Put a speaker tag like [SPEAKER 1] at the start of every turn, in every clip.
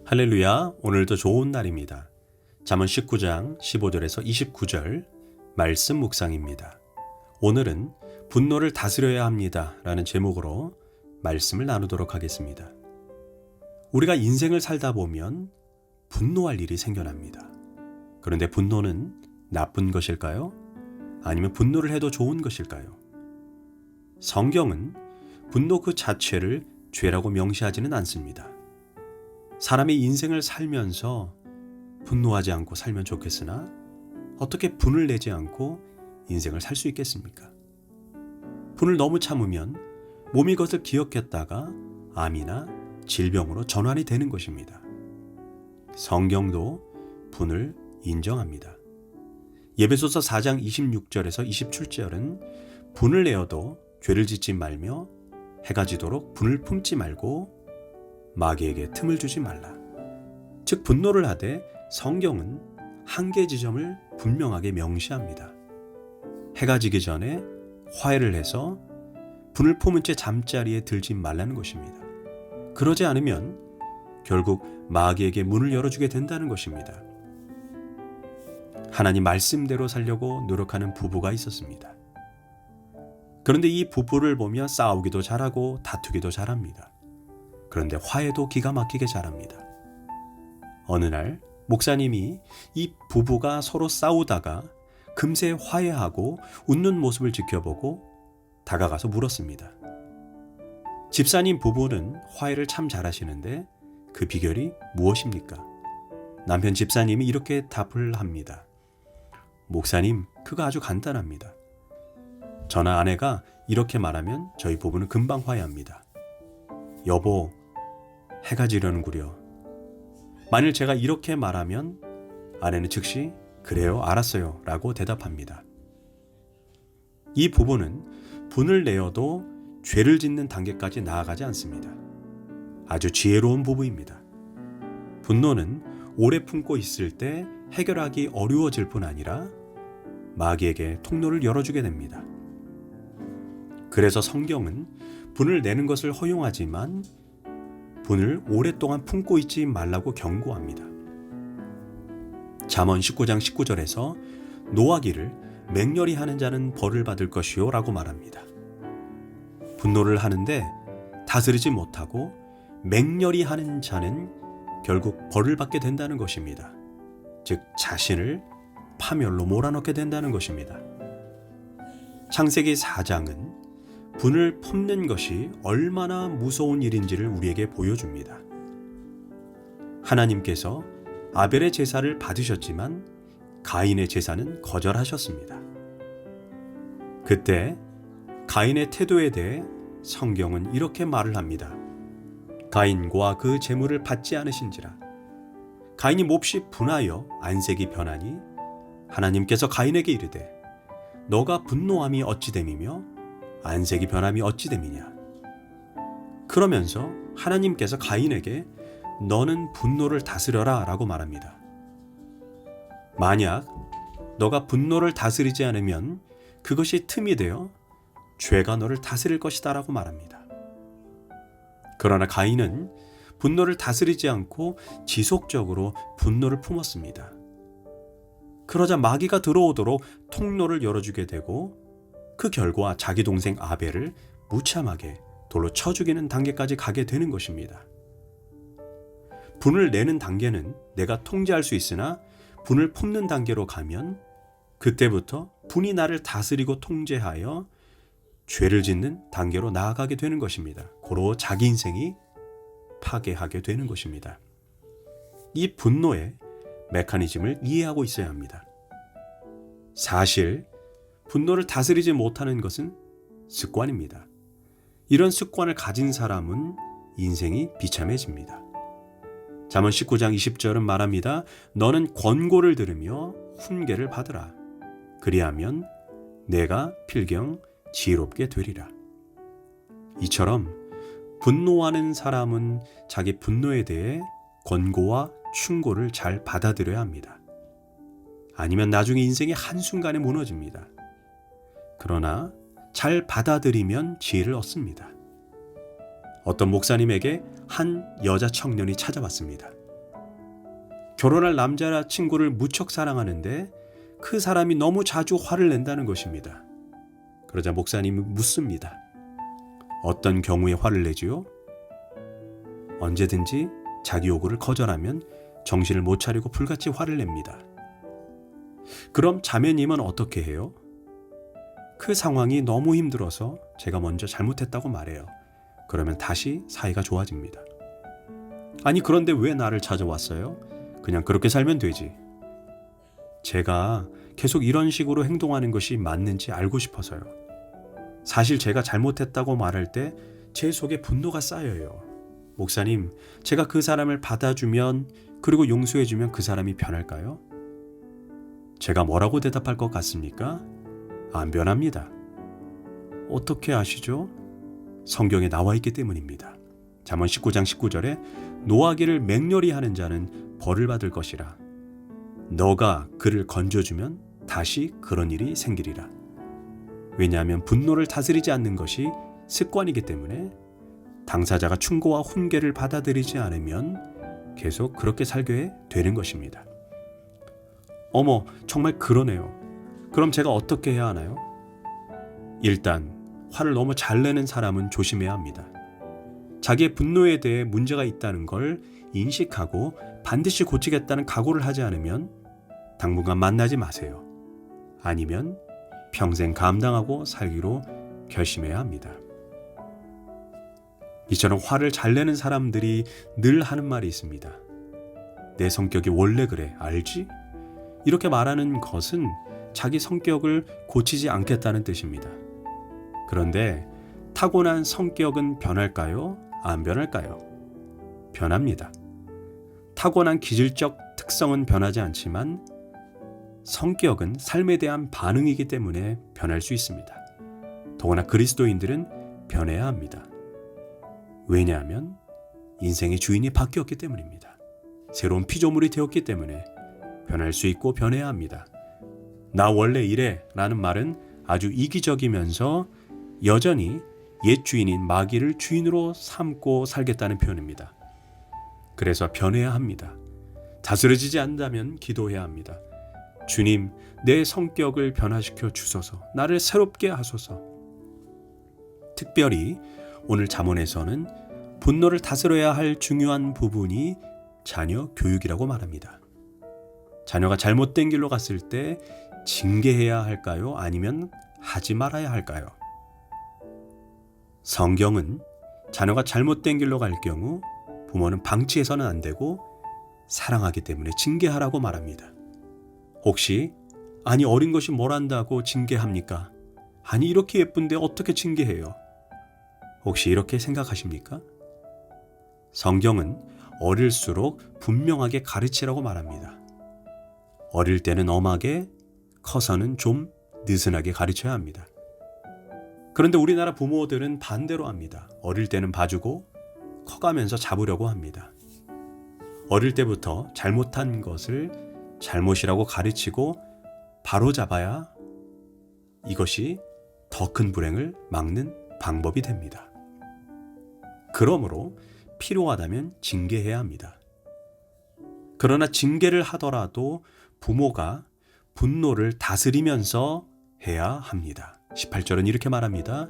[SPEAKER 1] 할렐루야, 오늘도 좋은 날입니다. 잠언 19장 15절에서 29절 말씀 묵상입니다. 오늘은 분노를 다스려야 합니다 라는 제목으로 말씀을 나누도록 하겠습니다. 우리가 인생을 살다 보면 분노할 일이 생겨납니다. 그런데 분노는 나쁜 것일까요? 아니면 분노를 해도 좋은 것일까요? 성경은 분노 그 자체를 죄라고 명시하지는 않습니다. 사람이 인생을 살면서 분노하지 않고 살면 좋겠으나 어떻게 분을 내지 않고 인생을 살 수 있겠습니까? 분을 너무 참으면 몸이 그것을 기억했다가 암이나 질병으로 전환이 되는 것입니다. 성경도 분을 인정합니다. 에베소서 4장 26절에서 27절은 분을 내어도 죄를 짓지 말며 해가 지도록 분을 품지 말고 마귀에게 틈을 주지 말라. 즉 분노를 하되 성경은 한계 지점을 분명하게 명시합니다. 해가 지기 전에 화해를 해서 분을 품은 채 잠자리에 들지 말라는 것입니다. 그러지 않으면 결국 마귀에게 문을 열어주게 된다는 것입니다. 하나님 말씀대로 살려고 노력하는 부부가 있었습니다. 그런데 이 부부를 보면 싸우기도 잘하고 다투기도 잘합니다. 그런데 화해도 기가 막히게 잘합니다. 어느 날 목사님이 이 부부가 서로 싸우다가 금세 화해하고 웃는 모습을 지켜보고 다가가서 물었습니다. 집사님 부부는 화해를 참 잘하시는데 그 비결이 무엇입니까? 남편 집사님이 이렇게 답을 합니다. 목사님, 그거 아주 간단합니다. 저나 아내가 이렇게 말하면 저희 부부는 금방 화해합니다. 여보, 해가 지려는구려. 만일 제가 이렇게 말하면 아내는 즉시 그래요, 알았어요 라고 대답합니다. 이 부부는 분을 내어도 죄를 짓는 단계까지 나아가지 않습니다. 아주 지혜로운 부부입니다. 분노는 오래 품고 있을 때 해결하기 어려워질 뿐 아니라 마귀에게 통로를 열어주게 됩니다. 그래서 성경은 분을 내는 것을 허용하지만 분을 오랫동안 품고 있지 말라고 경고합니다. 잠언 19장 19절에서 노하기를 맹렬히 하는 자는 벌을 받을 것이요 라고 말합니다. 분노를 하는데 다스리지 못하고 맹렬히 하는 자는 결국 벌을 받게 된다는 것입니다. 즉 자신을 파멸로 몰아넣게 된다는 것입니다. 창세기 4장은 분을 품는 것이 얼마나 무서운 일인지를 우리에게 보여줍니다. 하나님께서 아벨의 제사를 받으셨지만 가인의 제사는 거절하셨습니다. 그때 가인의 태도에 대해 성경은 이렇게 말을 합니다. 가인과 그 제물을 받지 않으신지라. 가인이 몹시 분하여 안색이 변하니 하나님께서 가인에게 이르되 너가 분노함이 어찌 됨이며 안색이 변함이 어찌 됨이냐. 그러면서 하나님께서 가인에게 너는 분노를 다스려라 라고 말합니다. 만약 너가 분노를 다스리지 않으면 그것이 틈이 되어 죄가 너를 다스릴 것이다 라고 말합니다. 그러나 가인은 분노를 다스리지 않고 지속적으로 분노를 품었습니다. 그러자 마귀가 들어오도록 통로를 열어주게 되고 그 결과 자기 동생 아벨을 무참하게 돌로 쳐 죽이는 단계까지 가게 되는 것입니다. 분을 내는 단계는 내가 통제할 수 있으나 분을 품는 단계로 가면 그때부터 분이 나를 다스리고 통제하여 죄를 짓는 단계로 나아가게 되는 것입니다. 고로 자기 인생이 파괴하게 되는 것입니다. 이 분노의 메커니즘을 이해하고 있어야 합니다. 사실 분노를 다스리지 못하는 것은 습관입니다. 이런 습관을 가진 사람은 인생이 비참해집니다. 잠언 19장 20절은 말합니다. 너는 권고를 들으며 훈계를 받으라. 그리하면 내가 필경 지혜롭게 되리라. 이처럼 분노하는 사람은 자기 분노에 대해 권고와 충고를 잘 받아들여야 합니다. 아니면 나중에 인생이 한순간에 무너집니다. 그러나 잘 받아들이면 지혜를 얻습니다. 어떤 목사님에게 한 여자 청년이 찾아왔습니다. 결혼할 남자친구를 무척 사랑하는데 그 사람이 너무 자주 화를 낸다는 것입니다. 그러자 목사님이 묻습니다. 어떤 경우에 화를 내지요? 언제든지 자기 요구를 거절하면 정신을 못 차리고 불같이 화를 냅니다. 그럼 자매님은 어떻게 해요? 그 상황이 너무 힘들어서 제가 먼저 잘못했다고 말해요. 그러면 다시 사이가 좋아집니다. 아니 그런데 왜 나를 찾아왔어요? 그냥 그렇게 살면 되지. 제가 계속 이런 식으로 행동하는 것이 맞는지 알고 싶어서요. 사실 제가 잘못했다고 말할 때 제 속에 분노가 쌓여요. 목사님, 제가 그 사람을 받아주면 그리고 용서해주면 그 사람이 변할까요? 제가 뭐라고 대답할 것 같습니까? 안 변합니다. 어떻게 아시죠? 성경에 나와 있기 때문입니다. 잠언 19장 19절에 노하기를 맹렬히 하는 자는 벌을 받을 것이라. 너가 그를 건져주면 다시 그런 일이 생기리라. 왜냐하면 분노를 다스리지 않는 것이 습관이기 때문에 당사자가 충고와 훈계를 받아들이지 않으면 계속 그렇게 살게 되는 것입니다. 어머, 정말 그러네요. 그럼 제가 어떻게 해야 하나요? 일단 화를 너무 잘 내는 사람은 조심해야 합니다. 자기의 분노에 대해 문제가 있다는 걸 인식하고 반드시 고치겠다는 각오를 하지 않으면 당분간 만나지 마세요. 아니면 평생 감당하고 살기로 결심해야 합니다. 이처럼 화를 잘 내는 사람들이 늘 하는 말이 있습니다. 내 성격이 원래 그래, 알지? 이렇게 말하는 것은 자기 성격을 고치지 않겠다는 뜻입니다. 그런데 타고난 성격은 변할까요? 안 변할까요? 변합니다. 타고난 기질적 특성은 변하지 않지만 성격은 삶에 대한 반응이기 때문에 변할 수 있습니다. 더구나 그리스도인들은 변해야 합니다. 왜냐하면 인생의 주인이 바뀌었기 때문입니다. 새로운 피조물이 되었기 때문에 변할 수 있고 변해야 합니다. 나 원래 이래 라는 말은 아주 이기적이면서 여전히 옛 주인인 마귀를 주인으로 삼고 살겠다는 표현입니다. 그래서 변해야 합니다. 다스려지지 않는다면 기도해야 합니다. 주님, 내 성격을 변화시켜 주소서. 나를 새롭게 하소서. 특별히 오늘 잠언에서는 분노를 다스려야 할 중요한 부분이 자녀 교육이라고 말합니다. 자녀가 잘못된 길로 갔을 때 징계해야 할까요? 아니면 하지 말아야 할까요? 성경은 자녀가 잘못된 길로 갈 경우 부모는 방치해서는 안 되고 사랑하기 때문에 징계하라고 말합니다. 혹시 아니 어린 것이 뭘 안다고 징계합니까? 아니 이렇게 예쁜데 어떻게 징계해요? 혹시 이렇게 생각하십니까? 성경은 어릴수록 분명하게 가르치라고 말합니다. 어릴 때는 엄하게, 커서는 좀 느슨하게 가르쳐야 합니다. 그런데 우리나라 부모들은 반대로 합니다. 어릴 때는 봐주고 커가면서 잡으려고 합니다. 어릴 때부터 잘못한 것을 잘못이라고 가르치고 바로잡아야 이것이 더 큰 불행을 막는 방법이 됩니다. 그러므로 필요하다면 징계해야 합니다. 그러나 징계를 하더라도 부모가 분노를 다스리면서 해야 합니다. 18절은 이렇게 말합니다.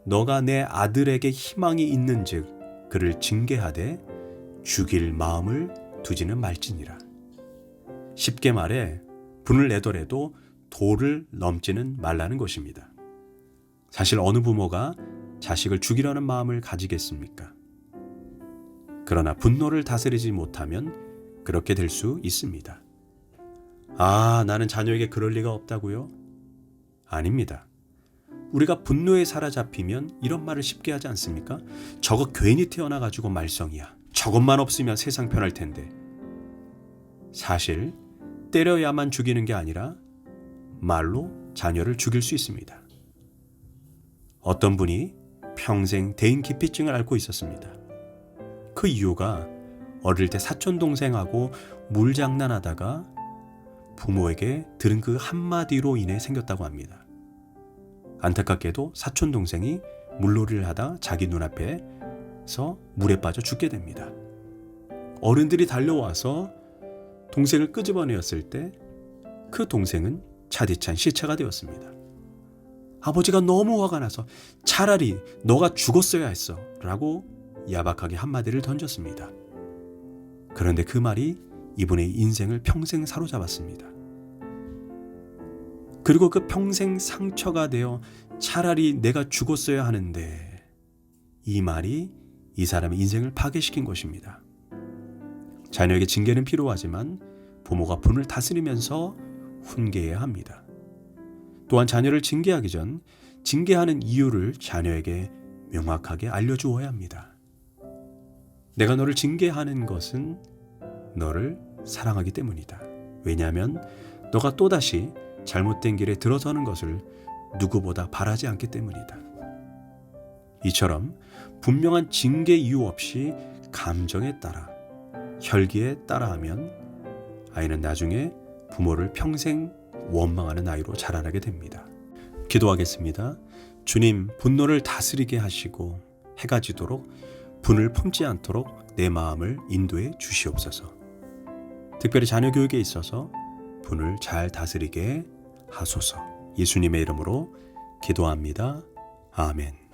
[SPEAKER 1] 너가 내 아들에게 희망이 있는즉 그를 징계하되 죽일 마음을 두지는 말지니라. 쉽게 말해 분을 내더라도 도를 넘지는 말라는 것입니다. 사실 어느 부모가 자식을 죽이려는 마음을 가지겠습니까? 그러나 분노를 다스리지 못하면 그렇게 될 수 있습니다. 아, 나는 자녀에게 그럴 리가 없다고요? 아닙니다. 우리가 분노에 사로잡히면 이런 말을 쉽게 하지 않습니까? 저거 괜히 태어나가지고 말썽이야. 저것만 없으면 세상 편할 텐데. 사실 때려야만 죽이는 게 아니라 말로 자녀를 죽일 수 있습니다. 어떤 분이 평생 대인기피증을 앓고 있었습니다. 그 이유가 어릴 때 사촌동생하고 물장난하다가 부모에게 들은 그 한마디로 인해 생겼다고 합니다. 안타깝게도 사촌동생이 물놀이를 하다 자기 눈앞에서 물에 빠져 죽게 됩니다. 어른들이 달려와서 동생을 끄집어내었을 때 그 동생은 차디찬 시체가 되었습니다. 아버지가 너무 화가 나서 차라리 너가 죽었어야 했어 라고 야박하게 한마디를 던졌습니다. 그런데 그 말이 이분의 인생을 평생 사로잡았습니다. 그리고 그 평생 상처가 되어 차라리 내가 죽었어야 하는데, 이 말이 이 사람의 인생을 파괴시킨 것입니다. 자녀에게 징계는 필요하지만 부모가 분을 다스리면서 훈계해야 합니다. 또한 자녀를 징계하기 전 징계하는 이유를 자녀에게 명확하게 알려주어야 합니다. 내가 너를 징계하는 것은 너를 사랑하기 때문이다. 왜냐하면 너가 또다시 잘못된 길에 들어서는 것을 누구보다 바라지 않기 때문이다. 이처럼 분명한 징계 이유 없이 감정에 따라, 혈기에 따라하면 아이는 나중에 부모를 평생 원망하는 아이로 자라나게 됩니다. 기도하겠습니다. 주님, 분노를 다스리게 하시고 해가 지도록 분을 품지 않도록 내 마음을 인도해 주시옵소서. 특별히 자녀 교육에 있어서 분을 잘 다스리게 하소서. 예수님의 이름으로 기도합니다. 아멘.